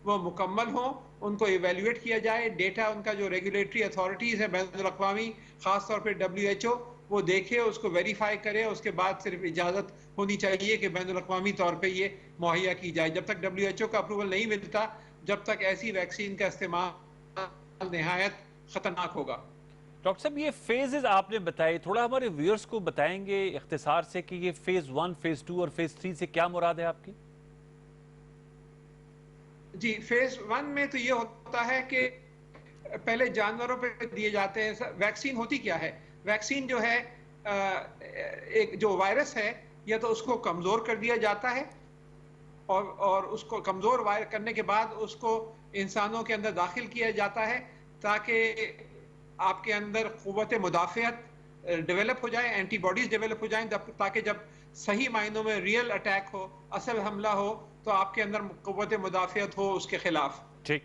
وہ مکمل ہوں, ان کو ایویلیویٹ کیا جائے. ڈیٹا ان کا جو ریگولیٹری اتھارٹیز ہیں بین الاقوامی, خاص طور پہ WHO, وہ دیکھے, اس کو ویریفائی کرے. اس کے بعد صرف اجازت ہونی چاہیے کہ بین الاقوامی طور پہ یہ مہیا کی جائے. جب تک WHO کا اپروول نہیں ملتا جب تک ایسی ویکسین کا استعمال نہایت خطرناک ہوگا. ڈاکٹر صاحب یہ فیزز آپ نے بتائے, تھوڑا ہمارے ویورز کو بتائیں گے اختصار سے کہ یہ فیز 1, فیز 2 اور فیز 3 سے کیا مراد ہے آپ کی؟ جی, فیز 1 میں تو یہ ہوتا ہے کہ پہلے جانوروں پہ دیے جاتے ہیں. ویکسین ہوتی کیا ہے؟ ویکسین جو ہے ایک جو وائرس ہے یا تو اس کو کمزور کر دیا جاتا ہے, اور اس کو کمزور وائر کرنے کے بعد اس کو انسانوں کے اندر داخل کیا جاتا ہے تاکہ آپ کے اندر قوت مدافعت ڈیولپ ہو جائے, اینٹی باڈیز ڈیولپ ہو جائیں, تاکہ جب صحیح معنوں میں ریئل اٹیک ہو, اصل حملہ ہو, تو آپ کے اندر قوت مدافعت ہو اس کے خلاف, ٹھیک,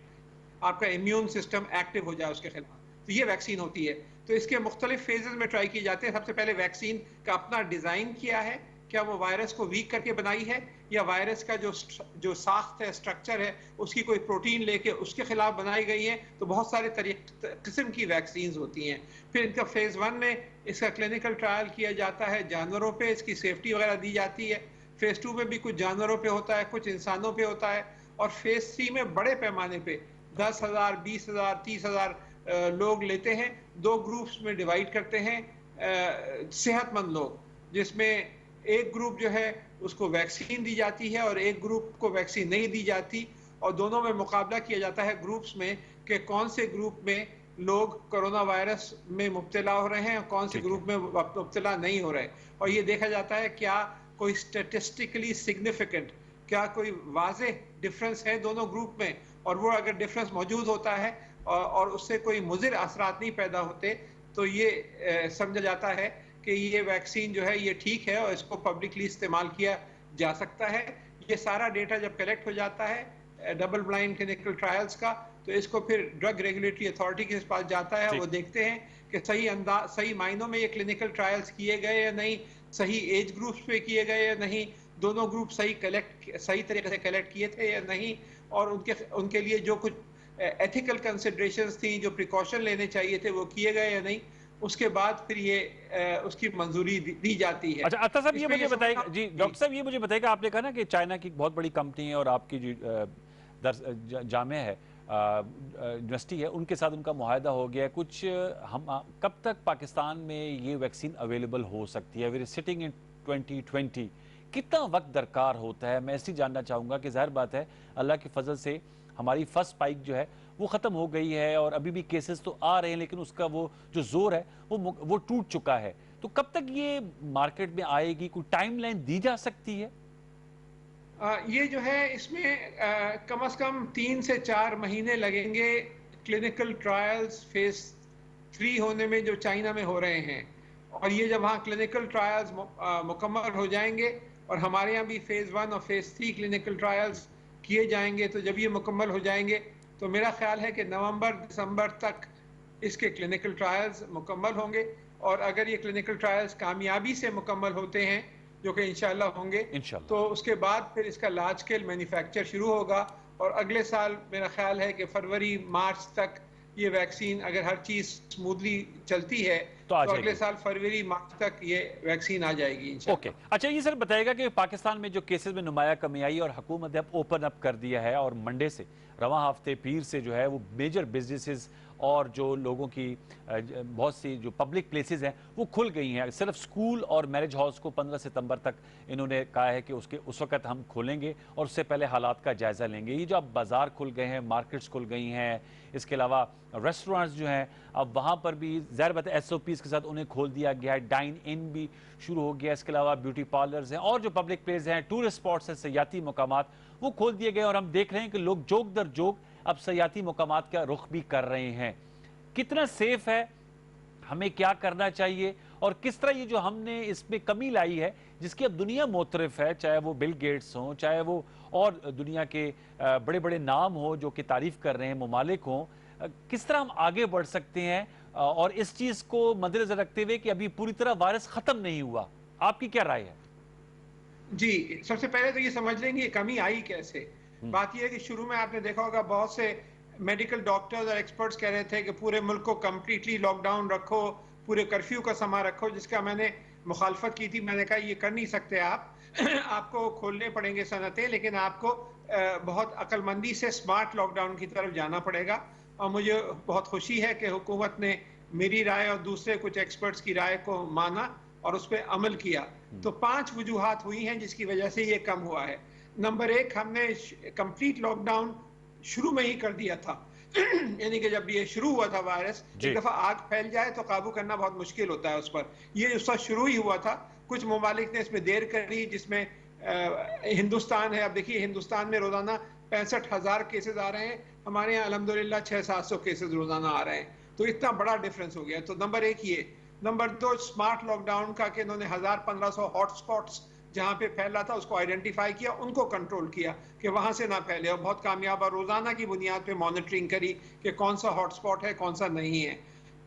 آپ کا امیون سسٹم ایکٹیو ہو جائے اس کے خلاف. تو یہ ویکسین ہوتی ہے. تو اس کے مختلف فیزز میں ٹرائی کیے جاتے ہیں. سب سے پہلے ویکسین کا اپنا ڈیزائن کیا ہے, کیا وہ وائرس کو ویک کر کے بنائی ہے, یا وائرس کا جو ساخت ہے, اسٹرکچر ہے, اس کی کوئی پروٹین لے کے اس کے خلاف بنائی گئی ہے. تو بہت سارے قسم کی ویکسینز ہوتی ہیں. پھر ان کا فیز 1 میں اس کا کلینکل ٹرائل کیا جاتا ہے جانوروں پہ, اس کی سیفٹی وغیرہ دی جاتی ہے. فیز 2 میں بھی کچھ جانوروں پہ ہوتا ہے, کچھ انسانوں پہ ہوتا ہے. اور فیز 3 میں بڑے پیمانے پہ 10,000, 20,000, 30,000 لوگ لیتے ہیں. 2 گروپس میں ڈیوائیڈ کرتے ہیں صحت مند لوگ, جس میں ایک گروپ جو ہے اس کو ویکسین دی جاتی ہے اور ایک گروپ کو ویکسین نہیں دی جاتی, اور دونوں میں مقابلہ کیا جاتا ہے گروپس میں کہ کون سے گروپ میں لوگ کورونا وائرس میں مبتلا ہو رہے ہیں اور کون سے گروپ میں مبتلا نہیں ہو رہے. اور یہ دیکھا جاتا ہے کیا کوئی اسٹیٹسٹکلی سگنیفیکنٹ, کیا کوئی واضح ڈفرنس ہے دونوں گروپ میں, اور وہ اگر ڈفرنس موجود ہوتا ہے اور اس سے کوئی مضر اثرات نہیں پیدا ہوتے تو یہ سمجھا جاتا ہے کہ یہ ویکسین جو ہے یہ ٹھیک ہے اور اس کو پبلکلی استعمال کیا جا سکتا ہے. یہ سارا ڈیٹا جب کلیکٹ ہو جاتا ہے ڈبل بلائنڈ کلینکل ٹرائلز کا, تو اس کو پھر ڈرگ ریگولیٹری اتھارٹی کے پاس جاتا ہے. وہ دیکھتے ہیں کہ صحیح معنوں میں یہ کلینکل ٹرائلز کیے گئے یا نہیں, صحیح ایج گروپس پہ کیے گئے یا نہیں, دونوں گروپ صحیح طریقے سے کلیکٹ کیے تھے یا نہیں, اور ان کے لیے جو کچھ ایتھیکل کنسیڈریشنز تھیں, جو پریکاشن لینے چاہیے تھے, وہ کیے گئے یا نہیں. اس کے بعد پھر یہ اس کی منظوری دی جاتی ہے. اچھا عطا صاحب یہ مجھے بتائے گا, جی ڈاکٹر صاحب یہ مجھے بتائے گا, آپ نے کہا نا کہ چائنا کی بہت بڑی کمپنی ہے اور آپ کی جو جامعہ ہے, یونیورسٹی ہے, ان کے ساتھ ان کا معاہدہ ہو گیا ہے کچھ. ہم کب تک پاکستان میں یہ ویکسین اویلیبل ہو سکتی ہے؟ وی آر سٹنگ ان 2020, کتنا وقت درکار ہوتا ہے؟ میں اس لیے جاننا چاہوں گا کہ ظاہر بات ہے اللہ کے فضل سے ہماری فرسٹ اسپائک جو ہے وہ ختم ہو گئی ہے, اور ابھی بھی کیسز تو آ رہے ہیں, لیکن اس کا وہ جو زور ہے وہ ٹوٹ چکا ہے. تو کب تک یہ مارکیٹ میں آئے گی؟ کوئی ٹائم لائن دی جا سکتی ہے؟ یہ جو ہے اس میں کم از کم 3 سے 4 مہینے لگیں گے کلینکل ٹرائلز فیز 3 ہونے میں جو چائنا میں ہو رہے ہیں. اور یہ جب وہاں کلینکل ٹرائلز مکمل ہو جائیں گے, اور ہمارے یہاں بھی فیز 1 اور فیز 3 کلینکل ٹرائلز کیے جائیں گے, تو جب یہ مکمل ہو جائیں گے تو میرا خیال ہے کہ نومبر دسمبر تک اس کے کلینکل ٹرائلز مکمل ہوں گے، اور اگر یہ کلینکل ٹرائلز کامیابی سے مکمل ہوتے ہیں جو کہ انشاءاللہ ہوں گے، تو اس کے بعد پھر اس کا لارج اسکیل مینوفیکچر شروع ہوگا، اور اگلے سال میرا خیال ہے کہ فروری مارچ تک یہ ویکسین، اگر ہر چیز سموتھلی چلتی ہے تو اگلے سال فروری مارچ تک یہ ویکسین آ جائے گی انشاءاللہ۔ اوکے، اچھا یہ سر بتائے گا کہ پاکستان میں جو کیسز میں نمایاں کمی آئی اور حکومت نے اب اوپن اپ کر دیا ہے، اور منڈے سے رواں ہفتے پیر سے جو ہے وہ میجر بزنسز اور جو لوگوں کی بہت سی جو پبلک پلیسز ہیں وہ کھل گئی ہیں، صرف سکول اور میرج ہالز کو 15 ستمبر تک انہوں نے کہا ہے کہ اس وقت ہم کھولیں گے اور اس سے پہلے حالات کا جائزہ لیں گے۔ یہ جو اب بازار کھل گئے ہیں، مارکیٹس کھل گئی ہیں، اس کے علاوہ ریسٹورانٹس جو ہیں اب وہاں پر بھی ظاہر بات ہے ایس او پیز کے ساتھ انہیں کھول دیا گیا ہے، ڈائن ان بھی شروع ہو گیا، اس کے علاوہ بیوٹی پارلرز ہیں اور جو پبلک پلیس ہیں، ٹورسٹ اسپاٹس ہیں، سیاحتی مقامات وہ کھول دیے گئے، اور ہم دیکھ رہے ہیں کہ لوگ جوک در جوک اب سیاحتی مقامات کا رخ بھی کر رہے ہیں۔ کتنا سیف ہے، ہمیں کیا کرنا چاہیے، اور کس طرح یہ جو ہم نے اس میں کمی لائی ہے جس کی اب دنیا معترف ہے، چاہے وہ بل گیٹس ہوں، چاہے وہ اور دنیا کے بڑے بڑے نام ہوں جو کہ تعریف کر رہے ہیں، ممالک ہوں، کس طرح ہم آگے بڑھ سکتے ہیں اور اس چیز کو مد نظر رکھتے ہوئے کہ ابھی پوری طرح وائرس ختم نہیں ہوا؟ آپ کی کیا رائے ہے؟ جی، سب سے پہلے تو یہ سمجھ لیں گے یہ کمی آئی کیسے۔ بات یہ ہے کہ شروع میں آپ نے دیکھا ہوگا بہت سے میڈیکل ڈاکٹرز اور ایکسپرٹس کہہ رہے تھے کہ پورے ملک کو کمپلیٹلی لاک ڈاؤن رکھو، پورے کرفیو کا سما رکھو، جس کا میں نے مخالفت کی تھی۔ میں نے کہا یہ کر نہیں سکتے آپ کو کھولنے پڑیں گے صنعتیں، لیکن آپ کو بہت عقل مندی سے سمارٹ لاک ڈاؤن کی طرف جانا پڑے گا، اور مجھے بہت خوشی ہے کہ حکومت نے میری رائے اور دوسرے کچھ ایکسپرٹس کی رائے کو مانا اور اس پہ عمل کیا۔ تو 5 وجوہات ہوئی ہیں جس کی وجہ سے یہ کم ہوا ہے۔ نمبر 1، ہم نے کمپلیٹ لاک ڈاؤن شروع میں ہی کر دیا تھا، یعنی کہ جب یہ شروع ہوا تھا وائرس، ایک دفعہ آگ پھیل جائے تو قابو کرنا بہت مشکل ہوتا ہے اس پر، یہ اس وقت شروع ہی ہوا تھا۔ کچھ ممالک نے اس میں دیر کری، جس میں ہندوستان ہے۔ اب دیکھیے ہندوستان میں روزانہ 65,000 کیسز آ رہے ہیں، ہمارے یہاں الحمدللہ 600-700 کیسز روزانہ آ رہے ہیں، تو اتنا بڑا ڈیفرنس ہو گیا۔ تو نمبر 1 یہ۔ نمبر 2، سمارٹ لاک ڈاؤن کا کہ انہوں نے 1500 ہاٹ سپاٹس جہاں پہ پھیل رہا تھا اس کو آئیڈینٹیفائی کیا، ان کو کنٹرول کیا کہ وہاں سے نہ پھیلے، اور بہت کامیاب، اور روزانہ کی بنیاد پہ مانیٹرنگ کری کہ کون سا ہاٹ سپاٹ ہے کون سا نہیں ہے۔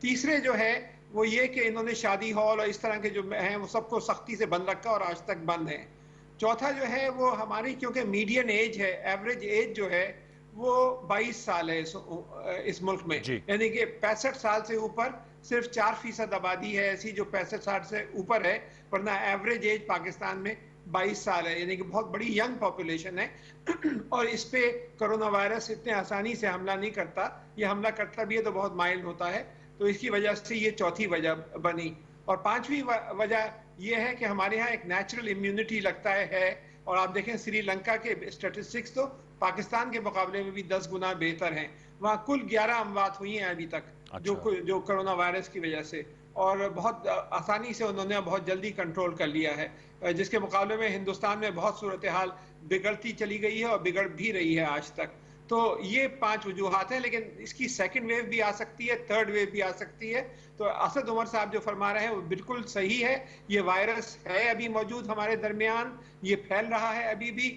تیسرے جو ہے وہ یہ کہ انہوں نے شادی ہال اور اس طرح کے جو ہیں وہ سب کو سختی سے بند رکھا اور آج تک بند ہیں۔ چوتھا جو ہے وہ ہماری کیونکہ میڈین ایج ہے، ایوریج ایج جو ہے وہ 22 سال ہے اس ملک میں، یعنی کہ 65 سال سے اوپر صرف 4% آبادی ہے ایسی جو 65 سال سے اوپر ہے، ورنہ ایوریج ایج پاکستان میں 22 سال ہے، یعنی کہ بہت بڑی ینگ پاپولیشن ہے، اور اس پہ کرونا وائرس اتنے آسانی سے حملہ نہیں کرتا، یہ حملہ کرتا بھی ہے تو بہت مائلڈ ہوتا ہے، تو اس کی وجہ سے یہ چوتھی وجہ بنی۔ اور پانچویں وجہ یہ ہے کہ ہمارے ہاں ایک نیچرل امیونٹی لگتا ہے، اور آپ دیکھیں سری لنکا کے اسٹیٹسٹکس تو پاکستان کے مقابلے میں بھی 10 گنا بہتر ہیں، وہاں کل 11 اموات ہوئی ہیں ابھی تک جو کرونا وائرس کی وجہ سے، اور بہت آسانی سے انہوں نے بہت جلدی کنٹرول کر لیا ہے، جس کے مقابلے میں ہندوستان میں بہت صورتحال بگڑتی چلی گئی ہے اور بگڑ بھی رہی ہے آج تک۔ تو یہ 5 وجوہات ہیں، لیکن اس کی سیکنڈ ویو بھی آ سکتی ہے، تھرڈ ویو بھی آ سکتی ہے۔ تو اسد عمر صاحب جو فرما رہے ہیں وہ بالکل صحیح ہے، یہ وائرس ہے ابھی موجود ہمارے درمیان، یہ پھیل رہا ہے ابھی بھی۔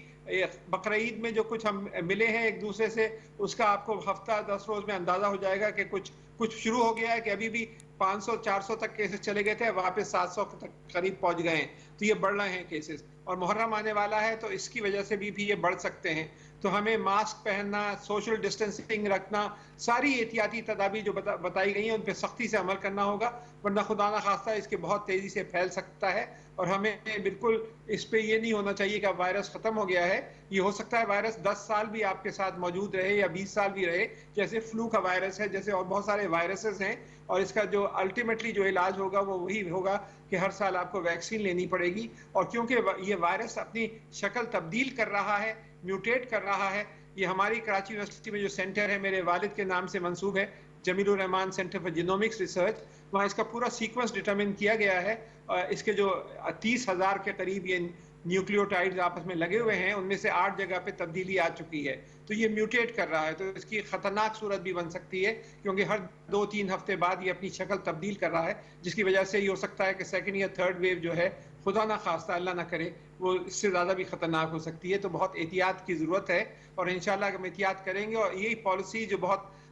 بقرعید میں جو کچھ ہم ملے ہیں ایک دوسرے سے، اس کا آپ کو ہفتہ 10 روز میں اندازہ ہو جائے گا کہ کچھ شروع ہو گیا ہے، کہ ابھی بھی 500-400 تک کیسز چلے گئے تھے، واپس 700 تک قریب پہنچ گئے ہیں، تو یہ بڑھ رہے ہیں کیسز، اور محرم آنے والا ہے تو اس کی وجہ سے بھی یہ بڑھ سکتے ہیں۔ تو ہمیں ماسک پہننا، سوشل ڈسٹینسنگ رکھنا، ساری احتیاطی تدابیر جو بتائی گئی ہیں ان پہ سختی سے عمل کرنا ہوگا، ورنہ خدا نہ خواستہ اس کے بہت تیزی سے پھیل سکتا ہے، اور ہمیں بالکل اس پہ یہ نہیں ہونا چاہیے کہ اب وائرس ختم ہو گیا ہے۔ یہ ہو سکتا ہے وائرس 10 سال بھی آپ کے ساتھ موجود رہے یا 20 سال بھی رہے، جیسے فلو کا وائرس ہے، جیسے اور بہت سارے وائرسز ہیں، اور اس کا جو الٹیمیٹلی جو علاج ہوگا وہ وہی ہوگا کہ ہر سال آپ کو ویکسین لینی پڑے گی، اور کیونکہ یہ وائرس اپنی شکل تبدیل کر رہا ہے، میوٹیٹ کر رہا ہے۔ یہ ہماری کراچی یونیورسٹی میں جو سینٹر ہے، میرے والد کے نام سے منسوب ہے، جمیل الرحمان سینٹر فار جینومکس ریسرچ، وہاں اس کا پورا سیکوینس ڈٹرمن کیا گیا ہے، اس کے جو 30,000 کے قریب یہ نیوکلیوٹائڈز آپس میں لگے ہوئے ہیں، ان میں سے 8 جگہ پہ تبدیلی آ چکی ہے، تو یہ میوٹیٹ کر رہا ہے، تو اس کی خطرناک صورت بھی بن سکتی ہے، کیونکہ ہر 2-3 ہفتے بعد یہ اپنی شکل تبدیل کر رہا ہے، جس کی وجہ سے یہ ہو سکتا ہے کہ سیکنڈ یا تھرڈ ویو جو ہے، خدا نہ خواستہ اللہ نہ کرے، وہ اس سے زیادہ بھی خطرناک ہو سکتی ہے۔ تو بہت احتیاط کی ضرورت ہے، اور انشاءاللہ اگر ہم احتیاط کریں گے، اور یہی پالیسی جو بہت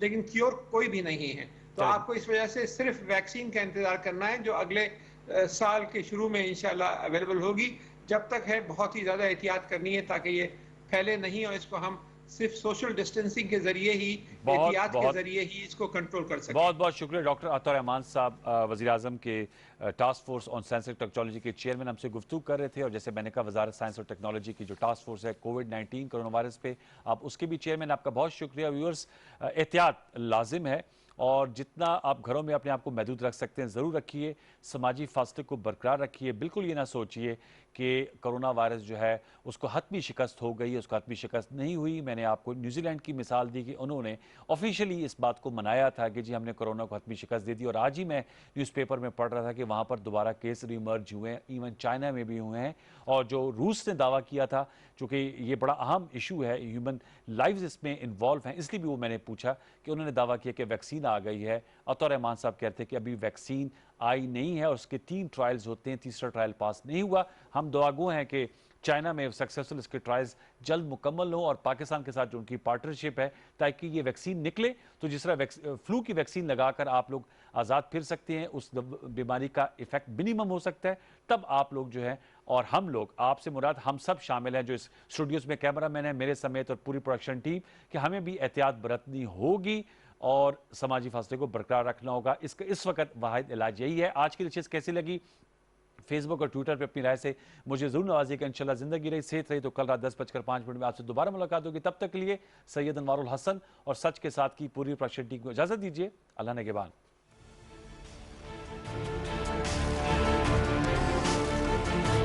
لیکن کیور کوئی بھی نہیں ہے. تو آپ کو اس وجہ سے صرف ویکسین کا انتظار کرنا ہے جو اگلے سال کے شروع میں انشاءاللہ اویلیبل ہوگی. جب تک ہے بہت ہی زیادہ احتیاط کرنی ہے تاکہ یہ پھیلے نہیں, اور اس کو ہم صرف سوشل ڈسٹینسنگ کے ذریعے ہی, احتیاط کے ذریعے ہی اس کو کنٹرول کر سکیں. بہت بہت شکریہ ڈاکٹر عطا الرحمان صاحب, وزیر اعظم کے task force on science and technology کے چیئرمین ہم سے گفتگو کر رہے تھے. اور جیسے میں نے کہا وزارت سائنس اور ٹیکنالوجی کی جو ٹاسک فورس ہے کووڈ-19 کرونا وائرس پہ, آپ اس کے بھی چیئرمین. آپ کا بہت شکریہ. ویورز, احتیاط لازم ہے اور جتنا آپ گھروں میں اپنے آپ کو محدود رکھ سکتے ہیں ضرور رکھیے. سماجی فاصلے کو برقرار رکھیے. بالکل یہ نہ سوچئے کہ کرونا وائرس جو ہے اس کو حتمی شکست ہو گئی ہے. اس کو حتمی شکست نہیں ہوئی. میں نے آپ کو نیوزی لینڈ کی مثال دی کہ انہوں نے آفیشلی اس بات کو منایا تھا کہ جی ہم نے کرونا کو حتمی شکست دے دی. اور آج ہی میں نیوز پیپر میں پڑھ رہا تھا کہ وہاں پر دوبارہ کیس ریمرج ہوئے ہیں, ایون چائنا میں بھی ہوئے ہیں. اور جو روس نے دعویٰ کیا تھا, چونکہ یہ بڑا اہم ایشو ہے, ہیومن لائفز اس میں انوالو ہیں, اس لیے بھی وہ میں نے پوچھا کہ انہوں نے دعویٰ کیا کہ ویکسین آ گئی ہے. عطا الرحمان صاحب کہتے ہیں کہ ابھی ویکسین آئی نہیں ہے اور اس کے 3 ٹرائلز ہوتے ہیں, تیسرا ٹرائل پاس نہیں ہوا. ہم دعاگو ہیں کہ چائنا میں سکسیسفل اس کے ٹرائلز جلد مکمل ہوں اور پاکستان کے ساتھ جو ان کی پارٹنرشپ ہے تاکہ یہ ویکسین نکلے تو جس طرح فلو کی ویکسین لگا کر آپ لوگ آزاد پھر سکتے ہیں, اس بیماری کا ایفیکٹ منیمم ہو سکتا ہے, تب آپ لوگ جو ہے اور ہم لوگ, آپ سے مراد ہم سب شامل ہیں جو اس اسٹوڈیوز میں کیمرہ مین ہیں میرے سمیت اور پوری پروڈکشن ٹیم, کہ ہمیں بھی احتیاط برتنی ہوگی اور سماجی فاصلے کو برقرار رکھنا ہوگا. اس وقت واحد علاج یہی ہے. آج کی نشست کیسی لگی فیس بک اور ٹویٹر پہ اپنی رائے سے مجھے ضرور نوازیے. کہ انشاءاللہ زندگی رہی, صحت رہی تو کل رات 10:05 میں آپ سے دوبارہ ملاقات ہوگی. تب تک کے لیے سید انوار الحسن اور سچ کے ساتھ کی پوری پروڈکشن ٹیم کو اجازت دیجیے. اللہ نگہبان.